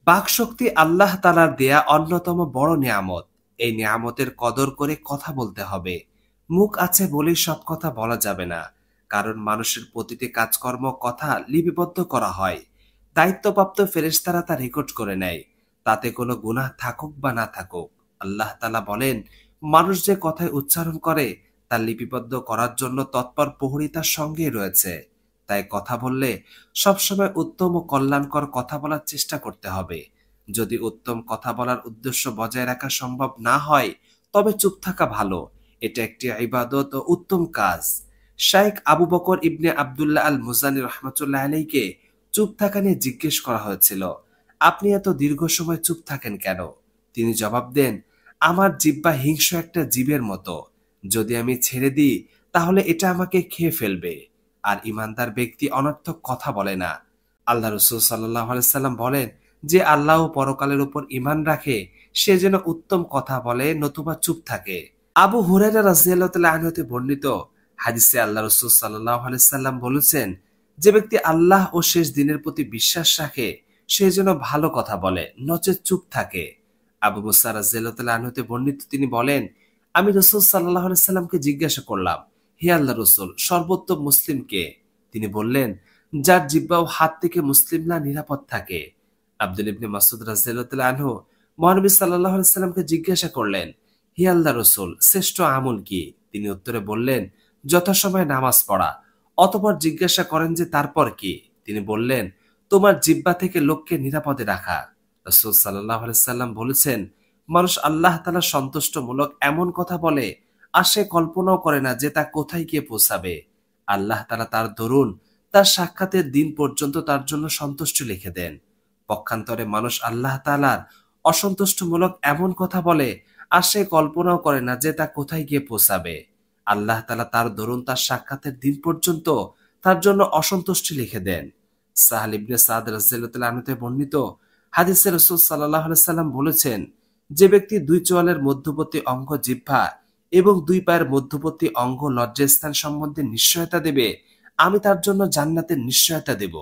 বাকশক্তি আল্লাহ তাআলার দেয়া অন্যতম বড় নিয়ামত। এই নিয়ামতের কদর করে কথা বলতে হবে। মুখ আছে বলেই সব কথা বলা যাবে না, কারণ মানুষের প্রতিটি কাজকর্ম কথা লিপিবদ্ধ করা হয়। দায়িত্বপ্রাপ্ত ফেরেশতারা তা রেকর্ড করে নেয়, তাতে কোনো গুনাহ থাকুক বা না থাকুক। আল্লাহ তাআলা বলেন, মানুষ যে কথায় উচ্চারণ করে তা লিপিবদ্ধ করার জন্য তৎপর প্রহরী তার সঙ্গেই রয়েছে। তাই কথা বললে সবসময় উত্তম ও কল্যাণকর কথা বলার চেষ্টা করতে হবে। যদি উত্তম কথা বলার উদ্দেশ্য বজায় রাখা সম্ভব না হয়, তবে চুপ থাকা ভালো। এটা একটি ইবাদত ও উত্তম কাজ। শাইখ আবু বকর ইবনে আব্দুল্লাহ আল মুজানি রহমতুল্লাহ আলাইকে চুপ থাকা নিয়ে জিজ্ঞেস করা হয়েছিল, আপনি এত দীর্ঘ সময় চুপ থাকেন কেন? তিনি জবাব দেন, আমার জিহ্বা হিংস্র একটা জীবের মতো। যদি আমি ছেড়ে দিই তাহলে এটা আমাকে খেয়ে ফেলবে। আর ঈমানদার ব্যক্তি অনর্থক কথা বলে না। আল্লাহ রাসূল সাল্লাল্লাহু আলাইহি সাল্লাম বলেন, যে আল্লাহ ও পরকালের উপর ঈমান রাখে সে যেন উত্তম কথা বলে নতুবা চুপ থাকে। আবু হুরায়রা রাদিয়াল্লাহু তাআলা আনহু হতে বর্ণিত হাদিসে আল্লাহ রাসূল সাল্লাল্লাহু আলাইহি সাল্লাম বলেছেন, যে ব্যক্তি আল্লাহ ও শেষ দিনের প্রতি বিশ্বাস রাখে সে যেন ভালো কথা বলে নচেত চুপ থাকে। আবু মুসা রাদিয়াল্লাহু তাআলা আনহু হতে বর্ণিত তিনি বলেন, আমি রাসূল সাল্লাল্লাহু আলাইহি সাল্লামকে জিজ্ঞাসা করলাম, হে আল্লাহর রাসূল, সর্বোত্তম মুসলিম কে? তিনি বললেন, যার জিহ্বা ও হাত থেকে মুসলিমরা নিরাপদ থাকে। আব্দুল ইবনে মাসউদ রাদিয়াল্লাহু তাআলা আনহু মহানবী সাল্লাল্লাহু আলাইহি সাল্লামকে জিজ্ঞাসা করলেন, হে আল্লাহর রাসূল, শ্রেষ্ঠ আমল কি? তিনি উত্তরে বললেন, যথাসময়ে নামাজ পড়া। অতঃপর জিজ্ঞাসা করেন যে তারপর কি? তিনি বললেন, তোমার জিহ্বা থেকে লোককে নিরাপদে রাখা। রাসূল সাল্লাল্লাহু আলাইহি সাল্লাম বলেছেন, মানুষ আল্লাহ তাআলা সন্তুষ্টমূলক এমন কথা বলে আর সে কল্পনাও করে না যে তা কোথায় গিয়ে পৌঁছাবে। আল্লাহ তাআলা তার দরুন তার সাক্ষাতের দিন পর্যন্ত তার জন্য সন্তুষ্টি লিখে দেন। পক্ষান্তরে মানুষ আল্লাহ তাআলার অসন্তুষ্টমূলক এমন কথা বলে আর সে কল্পনাও করে না যে তা কোথায় গিয়ে পৌঁছাবে। আল্লাহ তাআলা তার দরুন তার সাক্ষাতের দিন পর্যন্ত তার জন্য অসন্তুষ্টি লিখে দেন। সাহল ইবনে সাদ রাদিয়াল্লাহু তাআলা আনহু থেকে বর্ণিত হাদিসে রাসূল সাল্লাল্লাহু আলাইহি সাল্লাম বলেছেন, যে ব্যক্তি দুই চোয়ালের মধ্যবর্তী অঙ্গ জিহ্বা এবং দুই পায়ের মধ্যবর্তী অঙ্গ লজ্জাস্থান সম্বন্ধে নিশ্চয়তা দেবে, আমি তার জন্য জান্নাতের নিশ্চয়তা দেব।